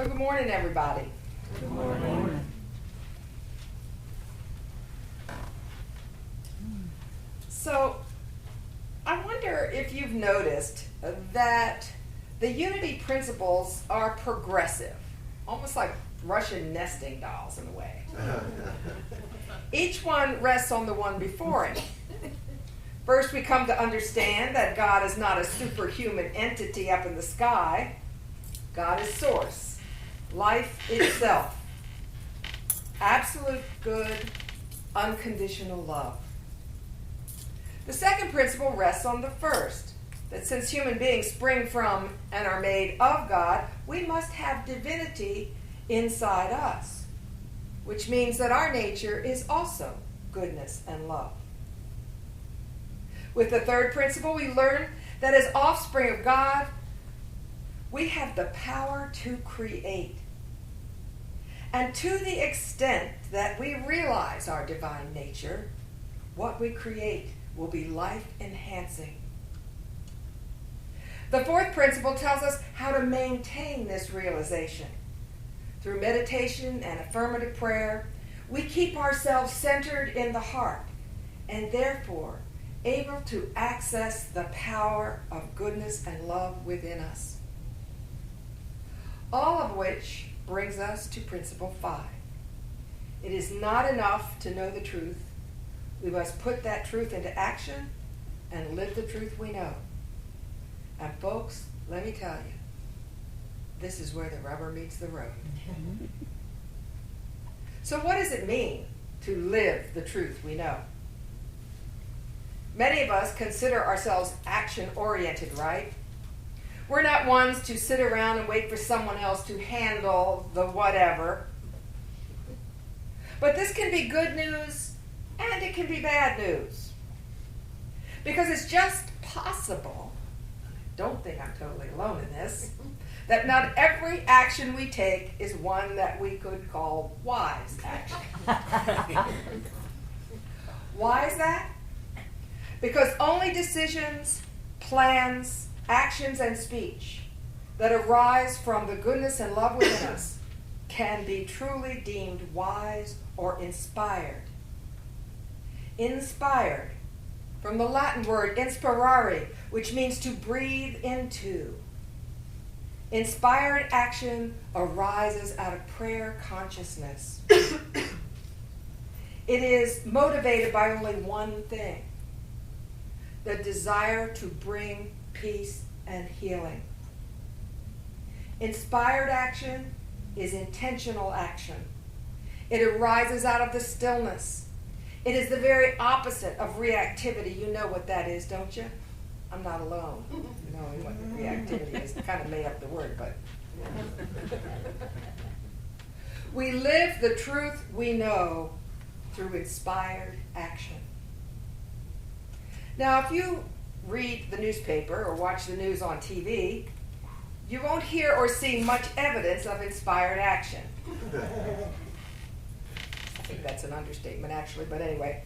Well, good morning, everybody. Good morning. So, I wonder if you've noticed that the unity principles are progressive, almost like Russian nesting dolls in a way. Each one rests on the one before it. First, we come to understand that God is not a superhuman entity up in the sky. God is source, life itself, absolute good, unconditional love. The second principle rests on the first, that since human beings spring from and are made of God, we must have divinity inside us, which means that our nature is also goodness and love. With the third principle, we learn that as offspring of God, we have the power to create. And to the extent that we realize our divine nature, what we create will be life-enhancing. The fourth principle tells us how to maintain this realization. Through meditation and affirmative prayer, we keep ourselves centered in the heart and therefore able to access the power of goodness and love within us. All of which brings us to principle 5. It is not enough to know the truth. We must put that truth into action and live the truth we know. And folks, let me tell you, this is where the rubber meets the road. So what does it mean to live the truth we know? Many of us consider ourselves action-oriented, right? We're not ones to sit around and wait for someone else to handle the whatever. But this can be good news and it can be bad news. Because it's just possible, I don't think I'm totally alone in this, that not every action we take is one that we could call wise action. Why is that? Because only decisions, plans, actions, and speech that arise from the goodness and love within us can be truly deemed wise or inspired. Inspired, from the Latin word inspirare, which means to breathe into. Inspired action arises out of prayer consciousness. It is motivated by only one thing: the desire to bring peace and healing. Inspired action is intentional action. It arises out of the stillness. It is the very opposite of reactivity. You know what that is, don't you? I'm not alone knowing what reactivity is. I kind of made up the word, but... We live the truth we know through inspired action. Now, if you read the newspaper or watch the news on TV, you won't hear or see much evidence of inspired action. I think that's an understatement, actually, but anyway.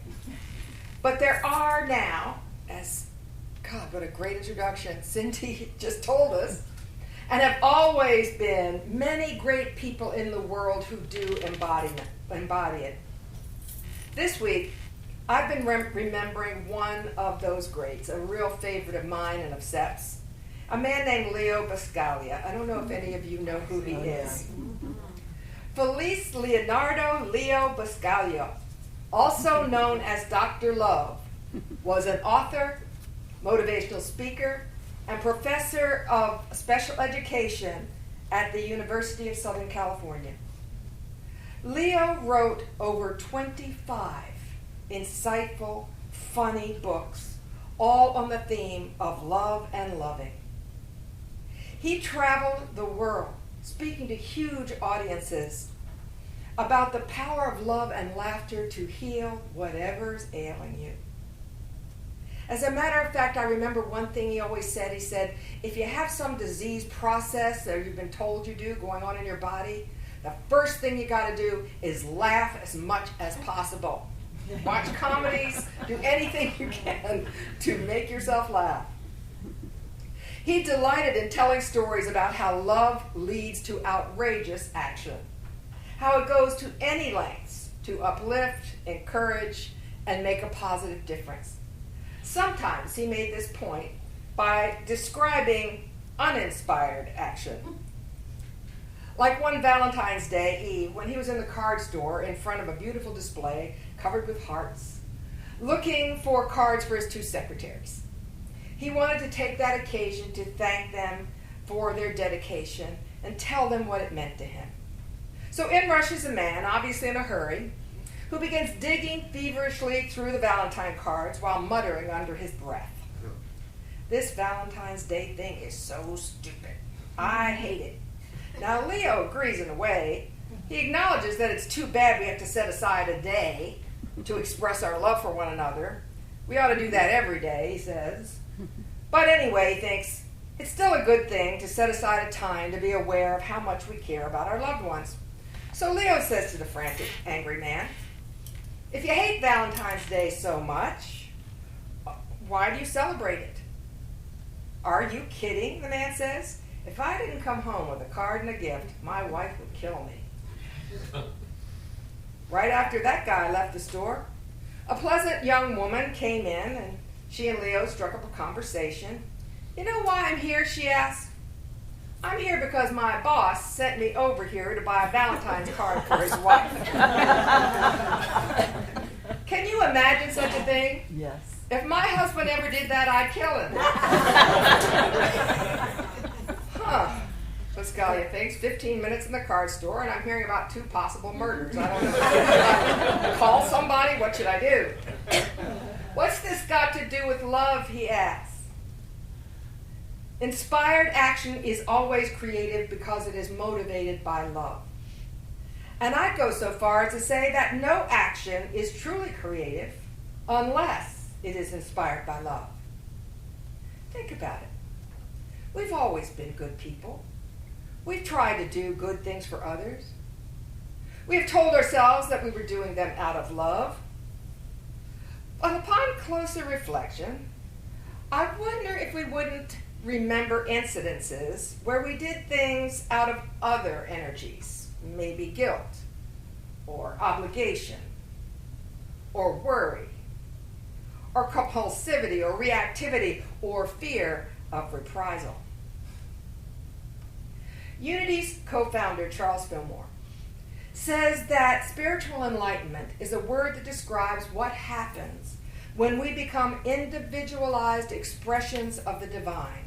But there are now, as, God, what a great introduction Cindy just told us, and have always been many great people in the world who do embody it. This week, I've been remembering one of those greats, a real favorite of mine and of Sepp's, a man named Leo Buscaglia. I don't know if any of you know who he is. Felice Leonardo Leo Buscaglia, also known as Dr. Love, was an author, motivational speaker, and professor of special education at the University of Southern California. Leo wrote over 25 insightful, funny books, all on the theme of love and loving. He traveled the world, speaking to huge audiences about the power of love and laughter to heal whatever's ailing you. As a matter of fact, I remember one thing he always said. He said, if you have some disease process that you've been told you do going on in your body, the first thing you got to do is laugh as much as possible. Watch comedies, do anything you can to make yourself laugh. He delighted in telling stories about how love leads to outrageous action, how it goes to any lengths to uplift, encourage, and make a positive difference. Sometimes he made this point by describing uninspired action. Like one Valentine's Day Eve when he was in the card store in front of a beautiful display covered with hearts, looking for cards for his 2 secretaries. He wanted to take that occasion to thank them for their dedication and tell them what it meant to him. So in rushes a man, obviously in a hurry, who begins digging feverishly through the Valentine cards while muttering under his breath, "This Valentine's Day thing is so stupid. I hate it." Now Leo agrees in a way. He acknowledges that it's too bad we have to set aside a day to express our love for one another. We ought to do that every day, he says. But anyway, he thinks it's still a good thing to set aside a time to be aware of how much we care about our loved ones. So Leo says to the frantic, angry man, "If you hate Valentine's Day so much, why do you celebrate it?" "Are you kidding?" the man says. "If I didn't come home with a card and a gift, my wife would kill me." Right after that guy left the store, a pleasant young woman came in and she and Leo struck up a conversation. "You know why I'm here?" she asked. "I'm here because my boss sent me over here to buy a Valentine's card for his wife." Can you imagine such a thing? Yes. If my husband ever did that, I'd kill him. Pascalia thinks 15 minutes in the card store and I'm hearing about 2 possible murders. I don't know. Should I call somebody? What should I do? "What's this got to do with love?" he asks. Inspired action is always creative because it is motivated by love. And I'd go so far as to say that no action is truly creative unless it is inspired by love. Think about it. We've always been good people. We've tried to do good things for others. We have told ourselves that we were doing them out of love. But upon closer reflection, I wonder if we wouldn't remember incidences where we did things out of other energies, maybe guilt, or obligation, or worry, or compulsivity, or reactivity, or fear of reprisal. Unity's co-founder, Charles Fillmore, says that spiritual enlightenment is a word that describes what happens when we become individualized expressions of the divine.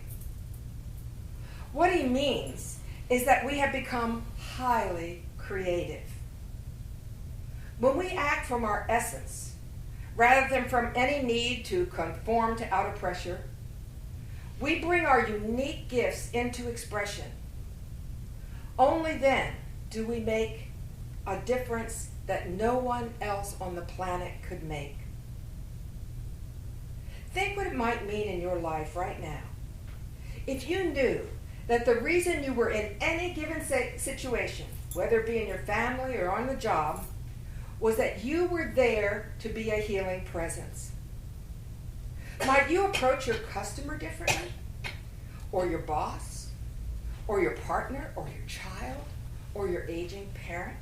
What he means is that we have become highly creative. When we act from our essence, rather than from any need to conform to outer pressure, we bring our unique gifts into expression. Only then do we make a difference that no one else on the planet could make. Think what it might mean in your life right now if you knew that the reason you were in any given situation, whether it be in your family or on the job, was that you were there to be a healing presence. Might you approach your customer differently? Or your boss? Or your partner? Or your child? Or your aging parent?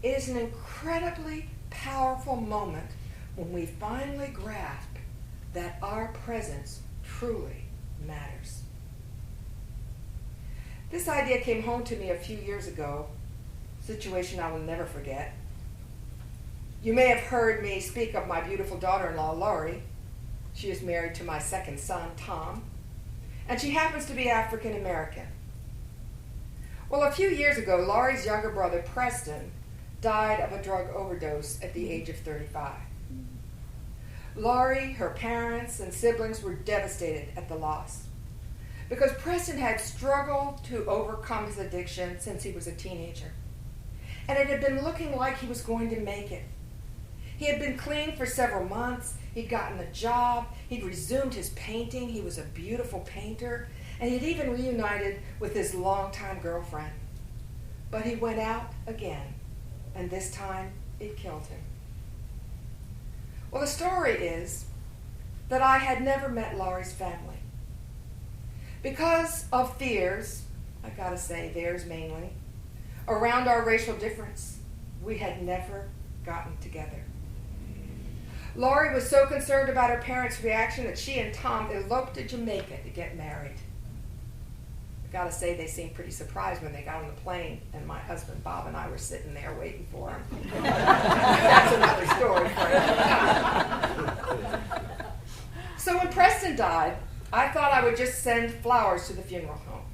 It is an incredibly powerful moment when we finally grasp that our presence truly matters. This idea came home to me a few years ago, a situation I will never forget. You may have heard me speak of my beautiful daughter-in-law, Laurie. She is married to my second son, Tom, and she happens to be African American. Well, a few years ago, Laurie's younger brother, Preston, died of a drug overdose at the age of 35. Laurie, her parents, and siblings were devastated at the loss because Preston had struggled to overcome his addiction since he was a teenager. And it had been looking like he was going to make it. He had been clean for several months. He'd gotten a job. He'd resumed his painting. He was a beautiful painter. And he'd even reunited with his longtime girlfriend. But he went out again, and this time it killed him. Well, the story is that I had never met Laurie's family. Because of fears, I gotta say theirs mainly, around our racial difference, we had never gotten together. Laurie was so concerned about her parents' reaction that she and Tom eloped to Jamaica to get married. I gotta say, they seemed pretty surprised when they got on the plane, and my husband Bob and I were sitting there waiting for them. That's another story for you. So when Preston died, I thought I would just send flowers to the funeral home.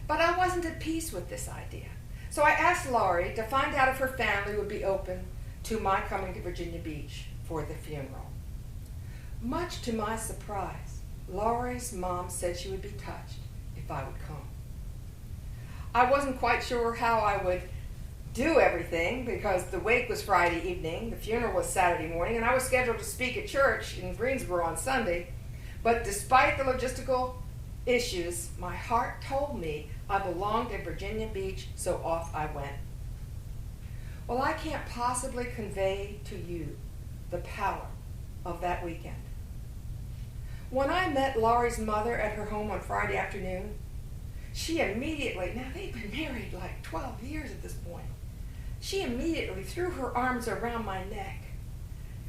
But I wasn't at peace with this idea. So I asked Laurie to find out if her family would be open to my coming to Virginia Beach for the funeral. Much to my surprise, Laurie's mom said she would be touched if I would come. I wasn't quite sure how I would do everything because the wake was Friday evening, the funeral was Saturday morning, and I was scheduled to speak at church in Greensboro on Sunday. But despite the logistical issues, my heart told me I belonged in Virginia Beach, so off I went. Well, I can't possibly convey to you the power of that weekend. When I met Laurie's mother at her home on Friday afternoon, she immediately, now they've been married like 12 years at this point, she immediately threw her arms around my neck,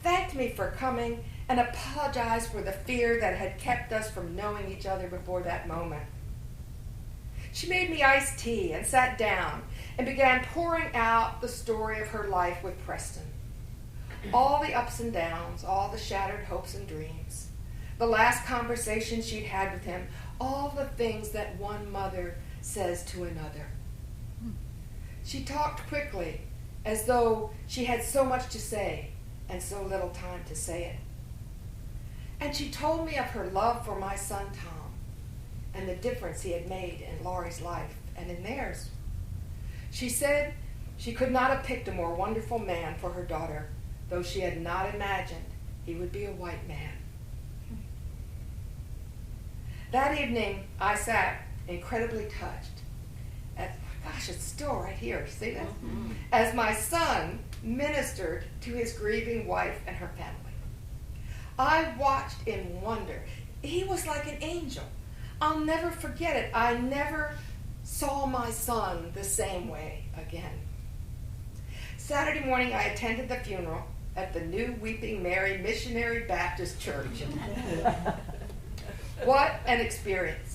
thanked me for coming, and apologized for the fear that had kept us from knowing each other before that moment. She made me iced tea and sat down and began pouring out the story of her life with Preston. All the ups and downs, all the shattered hopes and dreams, the last conversation she'd had with him, all the things that one mother says to another. She talked quickly, as though she had so much to say and so little time to say it. And she told me of her love for my son Tom and the difference he had made in Laurie's life and in theirs. She said she could not have picked a more wonderful man for her daughter, though she had not imagined he would be a white man. That evening, I sat incredibly touched. Gosh, it's still right here. See that? Mm-hmm. As my son ministered to his grieving wife and her family. I watched in wonder. He was like an angel. I'll never forget it. I never saw my son the same way again. Saturday morning, I attended the funeral at the New Weeping Mary Missionary Baptist Church. What an experience.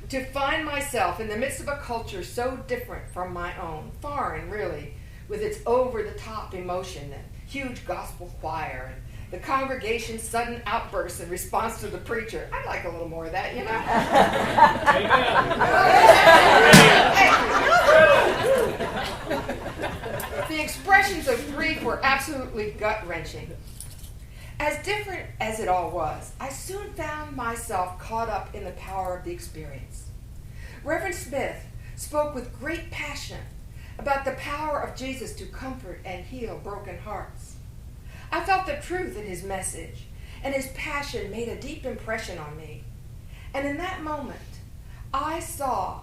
To find myself in the midst of a culture so different from my own, foreign really, with its over-the-top emotion and huge gospel choir and the congregation's sudden outbursts in response to the preacher. I'd like a little more of that, you know? The expressions of grief were absolutely gut-wrenching. As different as it all was, I soon found myself caught up in the power of the experience. Reverend Smith spoke with great passion about the power of Jesus to comfort and heal broken hearts. I felt the truth in his message, and his passion made a deep impression on me. And in that moment, I saw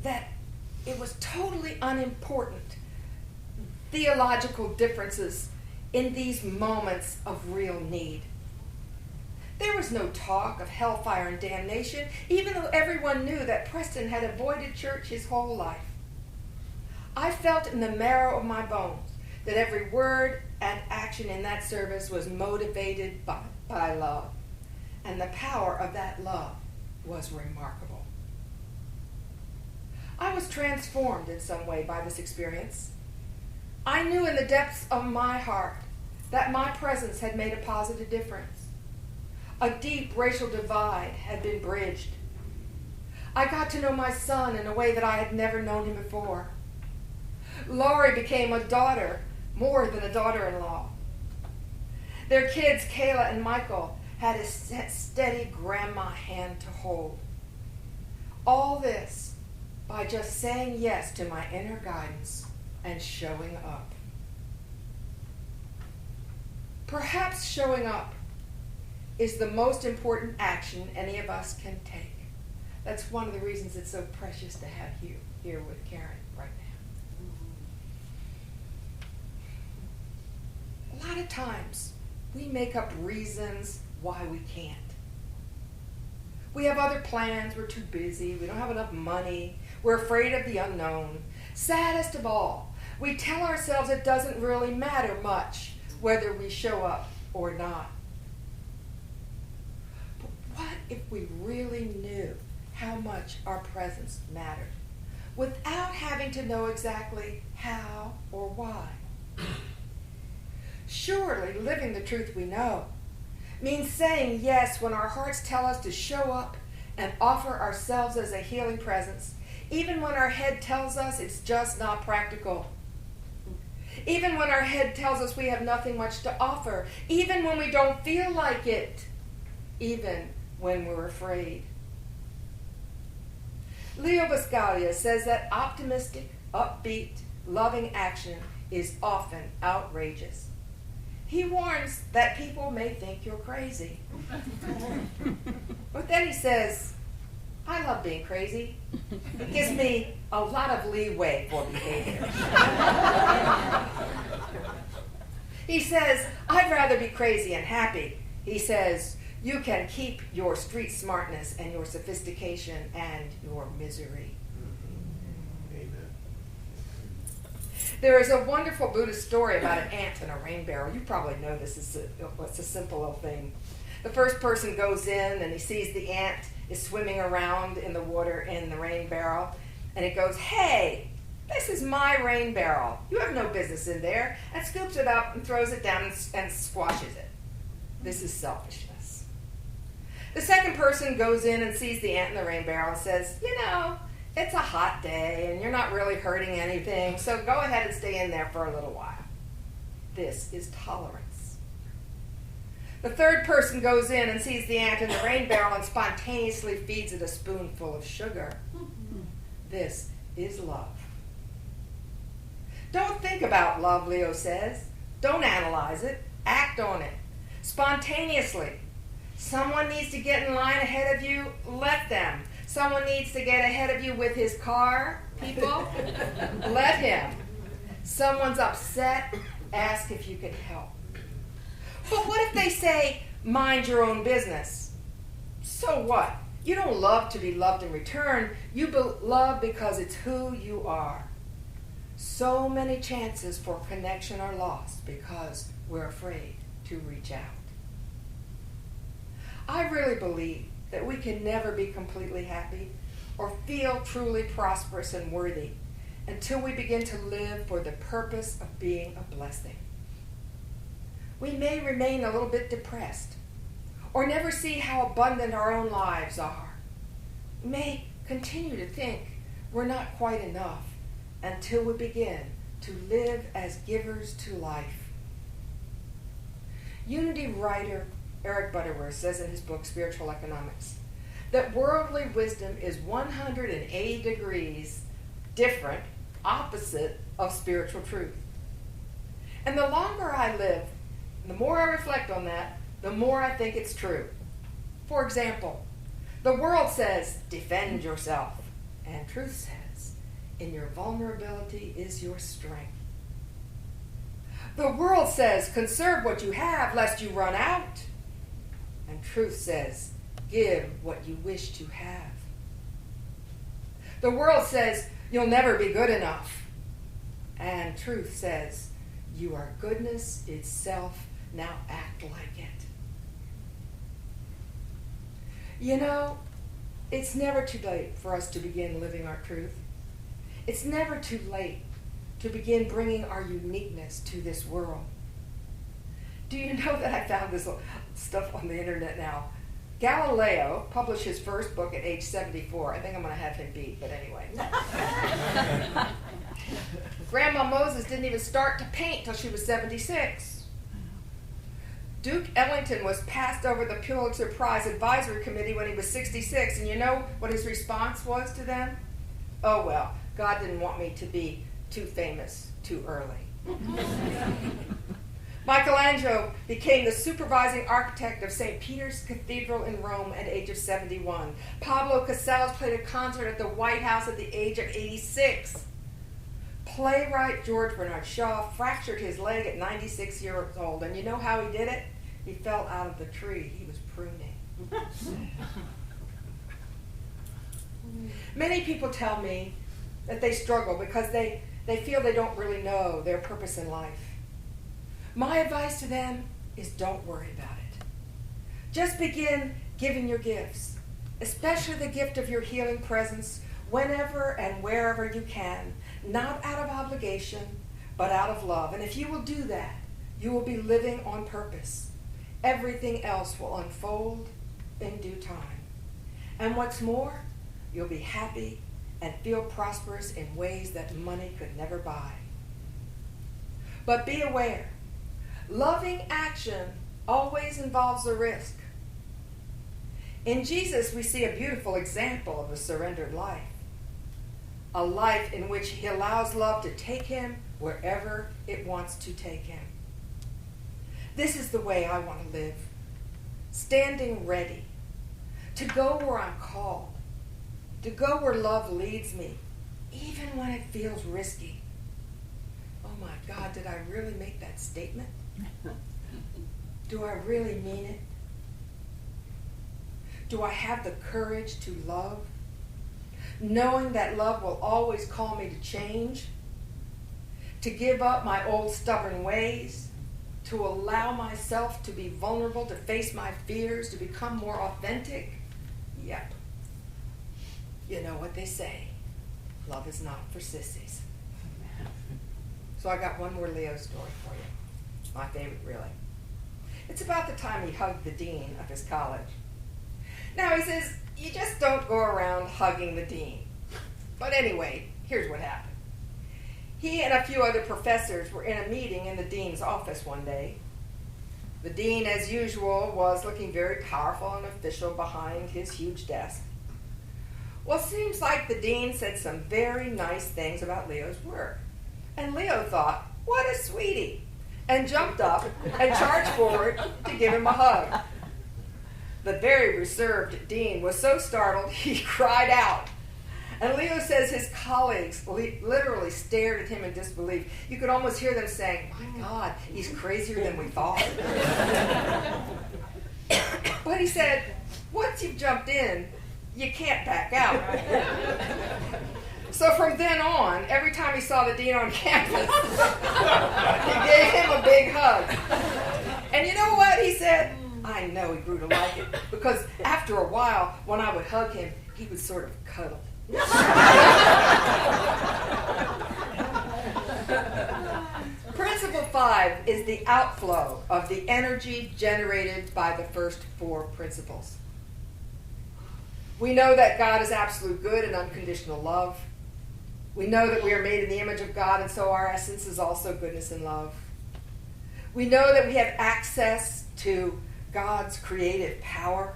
that it was totally unimportant theological differences in these moments of real need. There was no talk of hellfire and damnation, even though everyone knew that Preston had avoided church his whole life. I felt in the marrow of my bones that every word and action in that service was motivated by love, and the power of that love was remarkable. I was transformed in some way by this experience. I knew in the depths of my heart that my presence had made a positive difference. A deep racial divide had been bridged. I got to know my son in a way that I had never known him before. Laurie became a daughter, more than a daughter-in-law. Their kids, Kayla and Michael, had a steady grandma hand to hold. All this by just saying yes to my inner guidance and showing up. Perhaps showing up is the most important action any of us can take. That's one of the reasons it's so precious to have you here with Karen right now. A lot of times we make up reasons why we can't. We have other plans. We're too busy. We don't have enough money. We're afraid of the unknown. Saddest of all, we tell ourselves it doesn't really matter much whether we show up or not. But what if we really knew how much our presence mattered without having to know exactly how or why? Surely living the truth we know means saying yes when our hearts tell us to show up and offer ourselves as a healing presence, even when our head tells us it's just not practical. Even when our head tells us we have nothing much to offer. Even when we don't feel like it. Even when we're afraid. Leo Buscaglia says that optimistic, upbeat, loving action is often outrageous. He warns that people may think you're crazy. But then he says, I love being crazy. It gives me a lot of leeway for behavior. He says, I'd rather be crazy and happy. He says, you can keep your street smartness and your sophistication and your misery. Amen. There is a wonderful Buddhist story about an ant in a rain barrel. You probably know this. It's a simple little thing. The first person goes in and he sees the ant is swimming around in the water in the rain barrel. And it goes, hey, this is my rain barrel. You have no business in there. And scoops it up and throws it down and squashes it. This is selfishness. The second person goes in and sees the ant in the rain barrel and says, you know, it's a hot day and you're not really hurting anything, so go ahead and stay in there for a little while. This is tolerance. The third person goes in and sees the ant in the rain barrel and spontaneously feeds it a spoonful of sugar. This is love. Don't think about love, Leo says. Don't analyze it. Act on it. Spontaneously. Someone needs to get in line ahead of you, let them. Someone needs to get ahead of you with his car, people, let him. Someone's upset, ask if you can help. But what if they say, mind your own business? So what? You don't love to be loved in return. You love because it's who you are. So many chances for connection are lost because we're afraid to reach out. I really believe that we can never be completely happy or feel truly prosperous and worthy until we begin to live for the purpose of being a blessing. We may remain a little bit depressed or never see how abundant our own lives are. We may continue to think we're not quite enough until we begin to live as givers to life. Unity writer Eric Butterworth says in his book, Spiritual Economics, that worldly wisdom is 180 degrees different, opposite of spiritual truth. And the longer I live, the more I reflect on that, the more I think it's true. For example, the world says, defend yourself. And truth says, in your vulnerability is your strength. The world says, conserve what you have lest you run out. And truth says, give what you wish to have. The world says, you'll never be good enough. And truth says, you are goodness itself, now act like it. You know, it's never too late for us to begin living our truth. It's never too late to begin bringing our uniqueness to this world. Do you know that I found this stuff on the internet now? Galileo published his first book at age 74. I think I'm going to have him beat, but anyway. Grandma Moses didn't even start to paint till she was 76. Duke Ellington was passed over the Pulitzer Prize Advisory Committee when he was 66, and you know what his response was to them? Oh well, God didn't want me to be too famous too early. Michelangelo became the supervising architect of St. Peter's Cathedral in Rome at the age of 71. Pablo Casals played a concert at the White House at the age of 86. Playwright George Bernard Shaw fractured his leg at 96 years old, and you know how he did it? He fell out of the tree he was pruning. Many people tell me that they struggle because they feel they don't really know their purpose in life. My advice to them is don't worry about it. Just begin giving your gifts, especially the gift of your healing presence, whenever and wherever you can, not out of obligation, but out of love. And if you will do that, you will be living on purpose. Everything else will unfold in due time. And what's more, you'll be happy and feel prosperous in ways that money could never buy. But be aware, loving action always involves a risk. In Jesus, we see a beautiful example of a surrendered life. A life in which he allows love to take him wherever it wants to take him. This is the way I want to live. Standing ready to go where I'm called, to go where love leads me, even when it feels risky. Oh my God, did I really make that statement? Do I really mean it? Do I have the courage to love, knowing that love will always call me to change, to give up my old stubborn ways, to allow myself to be vulnerable, to face my fears, to become more authentic? Yep. You know what they say, love is not for sissies. So I got one more Leo story for you. My favorite, really. It's about the time he hugged the dean of his college. Now, he says, you just don't go around hugging the dean. But anyway, here's what happened. He and a few other professors were in a meeting in the dean's office one day. The dean, as usual, was looking very powerful and official behind his huge desk. Well, it seems like the dean said some very nice things about Leo's work. And Leo thought, what a sweetie, and jumped up and charged forward to give him a hug. The very reserved dean was so startled he cried out. And Leo says his colleagues literally stared at him in disbelief. You could almost hear them saying, my God, he's crazier than we thought. But he said, once you've jumped in, you can't back out. So from then on, every time he saw the dean on campus, he gave him a big hug. And you know what he said? I know he grew to like it, because after a while, when I would hug him, he would sort of cuddle. Principle 5 is the outflow of the energy generated by the first 4 principles. We know that God is absolute good and unconditional love. We know that we are made in the image of God, and so our essence is also goodness and love. We know that we have access to God's creative power.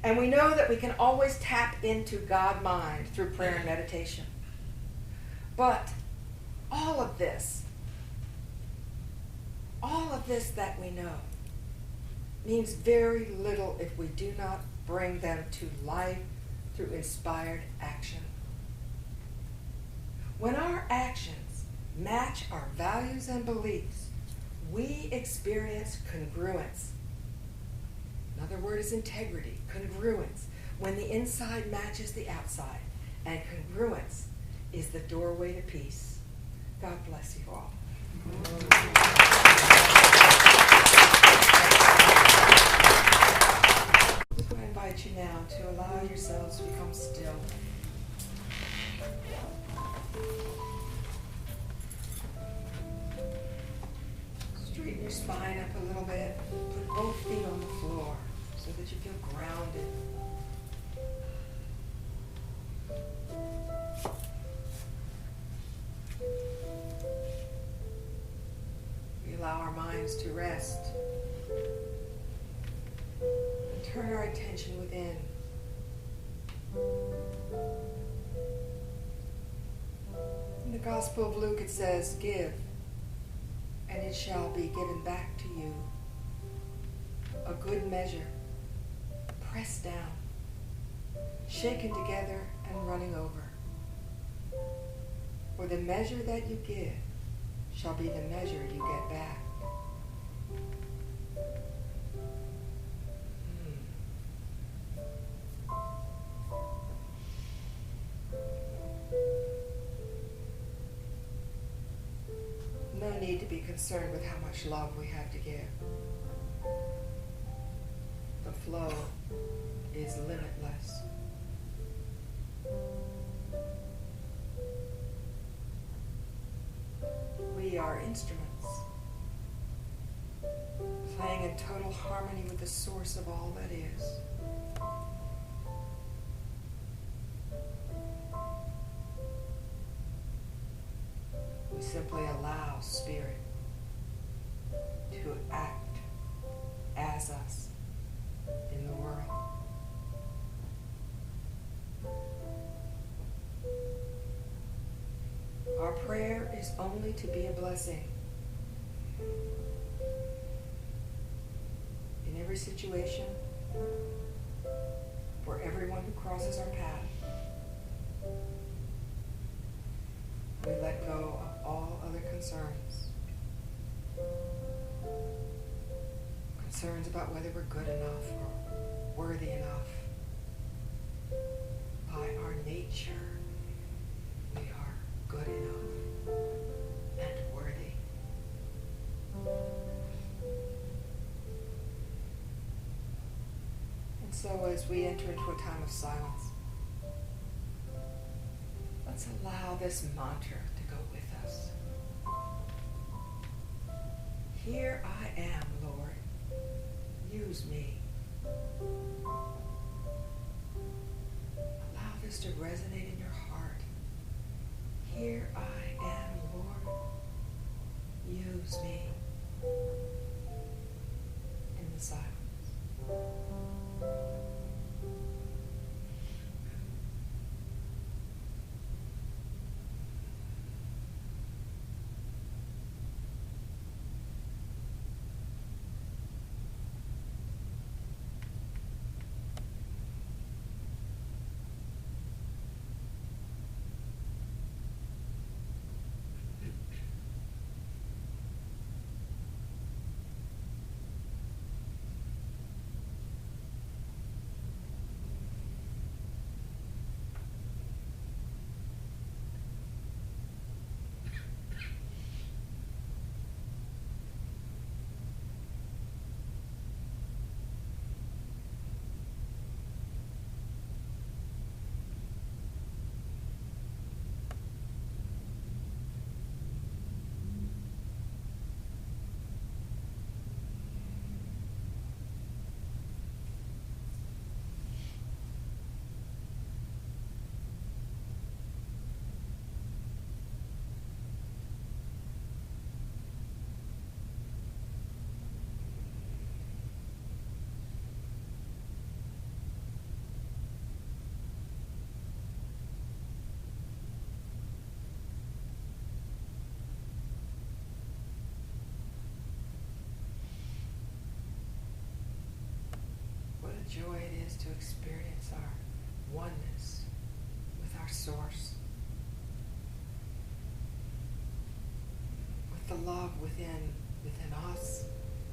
And we know that we can always tap into God mind through prayer and meditation. But all of this that we know means very little if we do not bring them to life through inspired action. When our actions match our values and beliefs, we experience congruence. Another word is integrity, congruence, when the inside matches the outside. And congruence is the doorway to peace. God bless you all. So I invite you now to allow yourselves to become still. Straighten your spine up a little bit. Put both feet on the floor so that you feel grounded. We allow our minds to rest and turn our attention within. In the Gospel of Luke it says, give, and it shall be given back to you. A good measure, pressed down, shaken together and running over. For the measure that you give shall be the measure you get back. concerned with how much love we have to give. The flow is limitless. We are instruments, playing in total harmony with the source of all that is. We simply allow Spirit to act as us in the world. Our prayer is only to be a blessing. In every situation, for everyone who crosses our path, we let go of all other concerns. Concerns about whether we're good enough or worthy enough. By our nature, we are good enough and worthy. And so as we enter into a time of silence, let's allow this mantra to go with us. Here I am, Lord. Use me. Allow this to resonate in your heart. Here I am, Lord. Use me. In the silence. Joy it is to experience our oneness with our source, with the love within us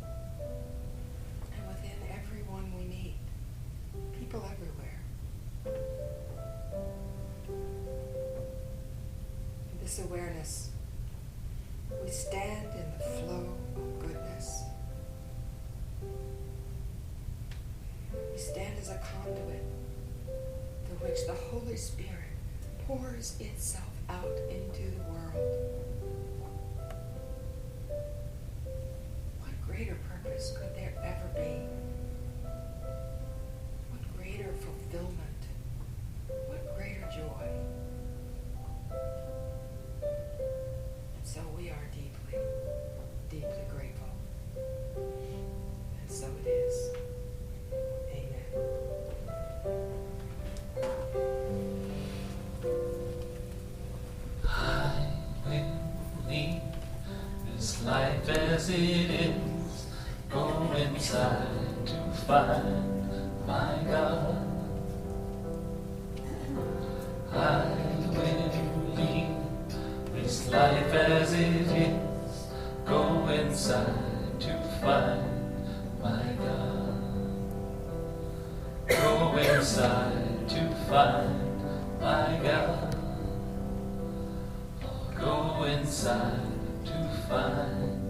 and within everyone we meet, people everywhere. In this awareness, we stand in the flow of goodness. We stand as a conduit through which the Holy Spirit pours itself out into the world. What greater purpose could there ever be? What greater fulfillment? What greater joy? And so we are deeply, deeply grateful. And so it is. Life as it is, go inside to find my God. I will leave this life as it is, go inside to find my God. Go inside to find my God. Go inside to find